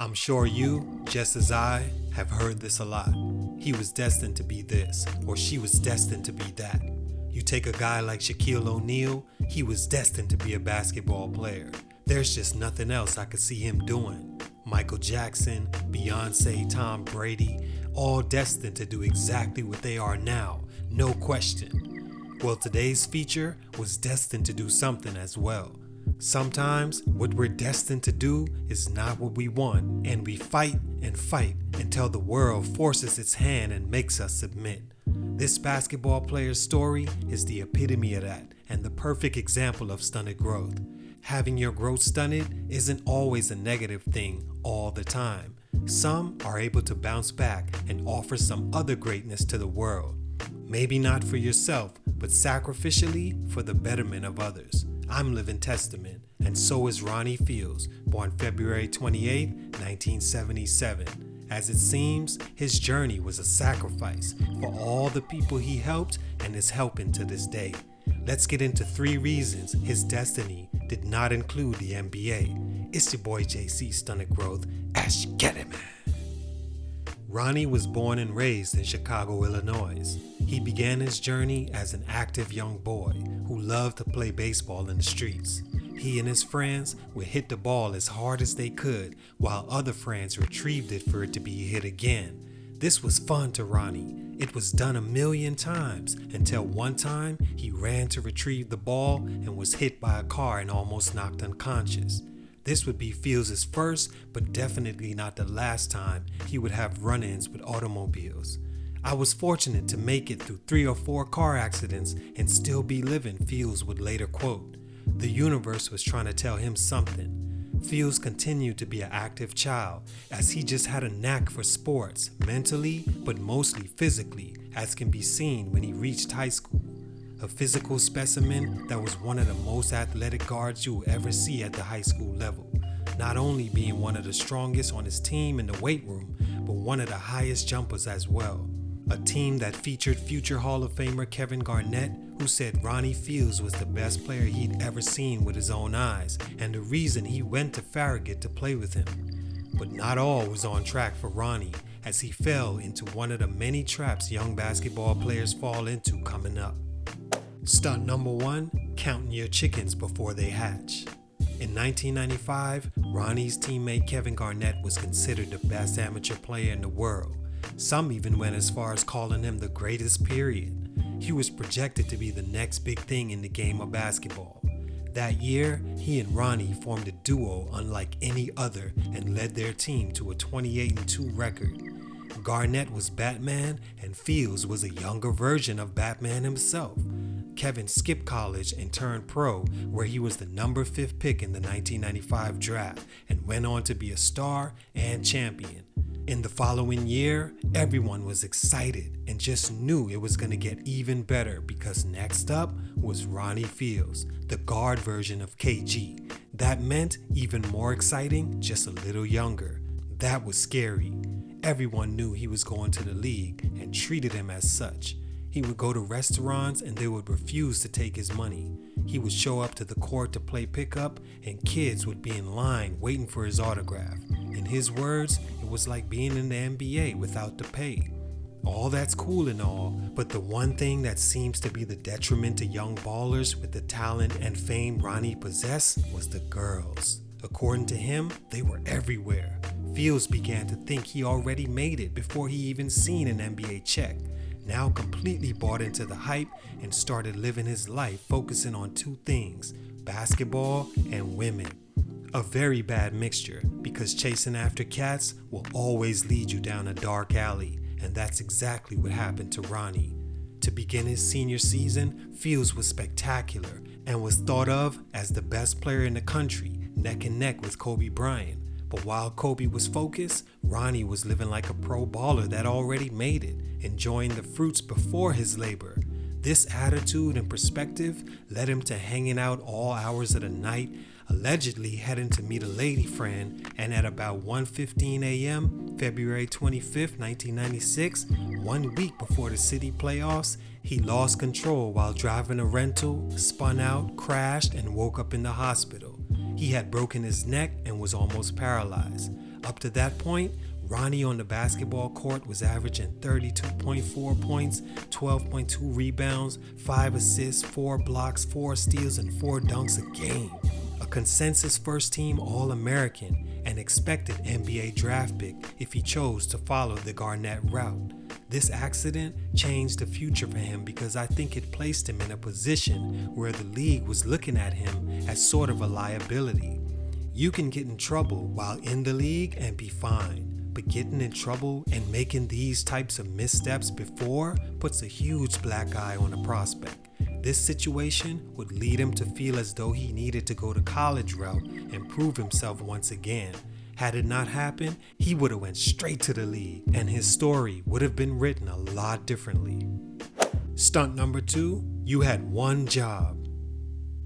I'm sure you, just as I, have heard this a lot. He was destined to be this, or she was destined to be that. You take a guy like Shaquille O'Neal, he was destined to be a basketball player. There's just nothing else I could see him doing. Michael Jackson, Beyonce, Tom Brady, all destined to do exactly what they are now, no question. Well, today's feature was destined to do something as well. Sometimes what we're destined to do is not what we want, and we fight until the world forces its hand and makes us submit. This basketball player's story is the epitome of that, and the perfect example of stunted growth. Having your growth stunted isn't always a negative thing all the time. Some are able to bounce back and offer some other greatness to the world. Maybe not for yourself, but sacrificially for the betterment of others. I'm living testament, and so is Ronnie Fields, born February 28, 1977. As it seems, his journey was a sacrifice for all the people he helped and is helping to this day. Let's get into 3 reasons his destiny did not include the NBA. It's your boy JC Stunted Growth. Ash, get it, man. Ronnie was born and raised in Chicago, Illinois. He began his journey as an active young boy who loved to play baseball in the streets. He and his friends would hit the ball as hard as they could, while other friends retrieved it for it to be hit again. This was fun to Ronnie. It was done a million times until one time he ran to retrieve the ball and was hit by a car and almost knocked unconscious. This would be Fields' first, but definitely not the last time he would have run-ins with automobiles. I was fortunate to make it through 3 or 4 car accidents and still be living, Fields would later quote. The universe was trying to tell him something. Fields continued to be an active child, as he just had a knack for sports, mentally, but mostly physically, as can be seen when he reached high school. A physical specimen that was one of the most athletic guards you will ever see at the high school level, not only being one of the strongest on his team in the weight room, but one of the highest jumpers as well. A team that featured future Hall of Famer Kevin Garnett, who said Ronnie Fields was the best player he'd ever seen with his own eyes, and the reason he went to Farragut to play with him. But not all was on track for Ronnie, as he fell into one of the many traps young basketball players fall into coming up. Stunt number 1, counting your chickens before they hatch. In 1995, Ronnie's teammate Kevin Garnett was considered the best amateur player in the world. Some even went as far as calling him the greatest, period. He was projected to be the next big thing in the game of basketball. That year, he and Ronnie formed a duo unlike any other and led their team to a 28-2 record. Garnett was Batman and Fields was a younger version of Batman himself. Kevin skipped college and turned pro, where he was the number 5th pick in the 1995 draft and went on to be a star and champion. In the following year, everyone was excited and just knew it was going to get even better because next up was Ronnie Fields, the guard version of KG. That meant even more exciting, just a little younger. That was scary. Everyone knew he was going to the league and treated him as such. He would go to restaurants and they would refuse to take his money. He would show up to the court to play pickup and kids would be in line waiting for his autograph. In his words, it was like being in the NBA without the pay. All that's cool and all, but the one thing that seems to be the detriment to young ballers with the talent and fame Ronnie possessed was the girls. According to him, they were everywhere. Fields began to think he already made it before he even seen an NBA check. Now completely bought into the hype and started living his life focusing on 2 things, basketball and women. A very bad mixture, because chasing after cats will always lead you down a dark alley, and that's exactly what happened to Ronnie. To begin his senior season, Fields was spectacular and was thought of as the best player in the country, neck and neck with Kobe Bryant. But while Kobe was focused, Ronnie was living like a pro baller that already made it, enjoying the fruits before his labor. This attitude and perspective led him to hanging out all hours of the night, allegedly heading to meet a lady friend, and at about 1:15 a.m., February 25, 1996, 1 week before the city playoffs, he lost control while driving a rental, spun out, crashed, and woke up in the hospital. He had broken his neck and was almost paralyzed. Up to that point, Ronnie on the basketball court was averaging 32.4 points, 12.2 rebounds, 5 assists, 4 blocks, 4 steals, and 4 dunks a game. A consensus first-team All-American and expected NBA draft pick if he chose to follow the Garnett route. This accident changed the future for him because I think it placed him in a position where the league was looking at him as sort of a liability. You can get in trouble while in the league and be fine, but getting in trouble and making these types of missteps before puts a huge black eye on a prospect. This situation would lead him to feel as though he needed to go the college route and prove himself once again. Had it not happened, he would have went straight to the league and his story would have been written a lot differently. Stunt number 2, you had one job.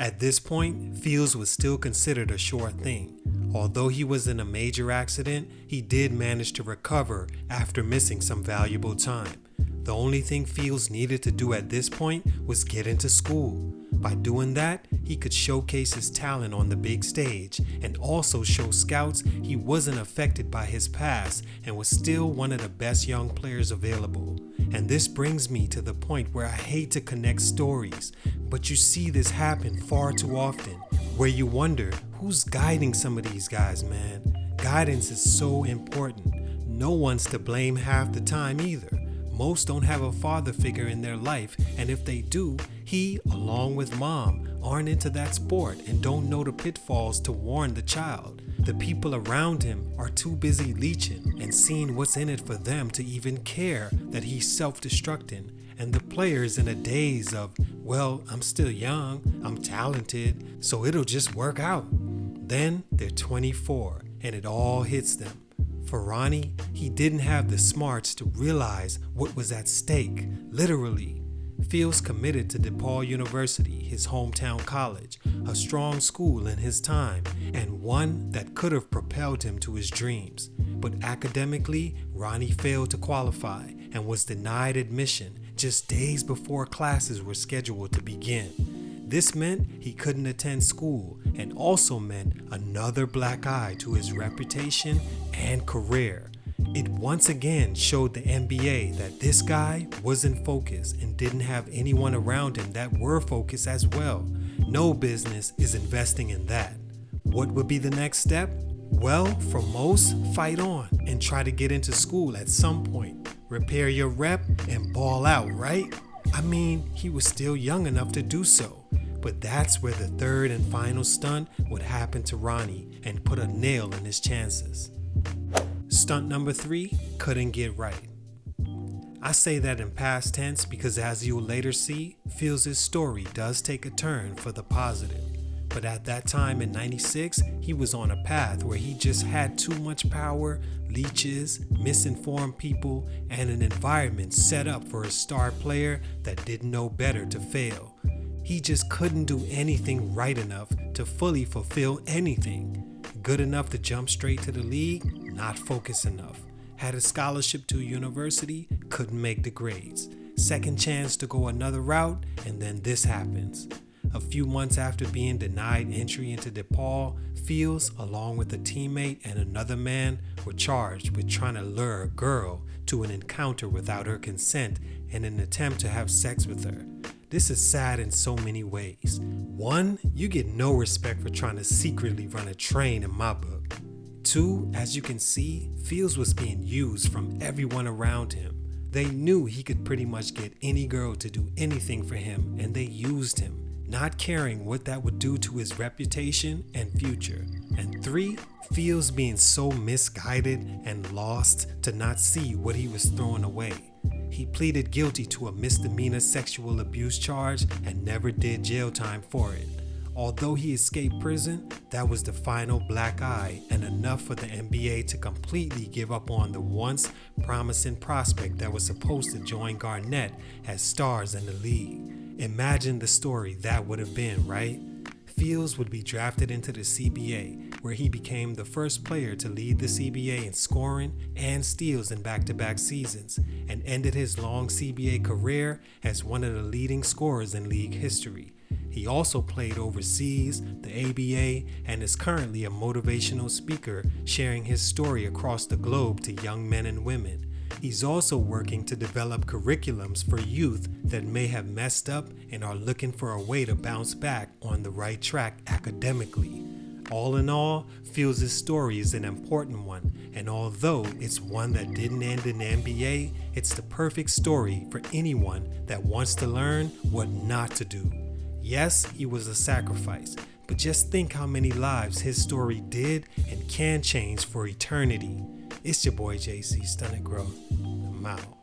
At this point, Fields was still considered a sure thing. Although he was in a major accident, he did manage to recover after missing some valuable time. The only thing Fields needed to do at this point was get into school. By doing that, he could showcase his talent on the big stage and also show scouts he wasn't affected by his past and was still one of the best young players available. And this brings me to the point where I hate to connect stories, but you see this happen far too often, where you wonder who's guiding some of these guys, man. Guidance is so important. No one's to blame half the time either. Most don't have a father figure in their life, and if they do, he, along with mom, aren't into that sport and don't know the pitfalls to warn the child. The people around him are too busy leeching and seeing what's in it for them to even care that he's self-destructing. And the players in a daze of, well, I'm still young, I'm talented, so it'll just work out. Then they're 24 and it all hits them. For Ronnie, he didn't have the smarts to realize what was at stake, literally. Fields committed to DePaul University, his hometown college, a strong school in his time, and one that could have propelled him to his dreams. But academically, Ronnie failed to qualify and was denied admission just days before classes were scheduled to begin. This meant he couldn't attend school and also meant another black eye to his reputation and career. It once again showed the NBA that this guy wasn't focused and didn't have anyone around him that were focused as well. No business is investing in that. What would be the next step? Well, for most, fight on and try to get into school at some point. Repair your rep and ball out, right? I mean, he was still young enough to do so. But that's where the third and final stunt would happen to Ronnie and put a nail in his chances. Stunt number 3, couldn't get right. I say that in past tense because as you'll later see, Fields' story does take a turn for the positive. But at that time in '96, he was on a path where he just had too much power, leeches, misinformed people, and an environment set up for a star player that didn't know better to fail. He just couldn't do anything right enough to fully fulfill anything. Good enough to jump straight to the league, not focused enough. Had a scholarship to a university, couldn't make the grades. Second chance to go another route, and then this happens. A few months after being denied entry into DePaul, Fields, along with a teammate and another man, were charged with trying to lure a girl to an encounter without her consent in an attempt to have sex with her. This is sad in so many ways. 1, you get no respect for trying to secretly run a train in my book. 2, as you can see, Fields was being used from everyone around him. They knew he could pretty much get any girl to do anything for him, and they used him, not caring what that would do to his reputation and future. And 3, Fields being so misguided and lost to not see what he was throwing away. He pleaded guilty to a misdemeanor sexual abuse charge and never did jail time for it. Although he escaped prison, that was the final black eye and enough for the NBA to completely give up on the once promising prospect that was supposed to join Garnett as stars in the league. Imagine the story that would have been, right? Fields would be drafted into the CBA, where he became the first player to lead the CBA in scoring and steals in back-to-back seasons, and ended his long CBA career as one of the leading scorers in league history. He also played overseas, the ABA, and is currently a motivational speaker sharing his story across the globe to young men and women. He's also working to develop curriculums for youth that may have messed up and are looking for a way to bounce back on the right track academically. All in all, Fields' story is an important one, and although it's one that didn't end in the NBA, it's the perfect story for anyone that wants to learn what not to do. Yes, he was a sacrifice, but just think how many lives his story did and can change for eternity. It's your boy JC, Stunted Growth. I'm out.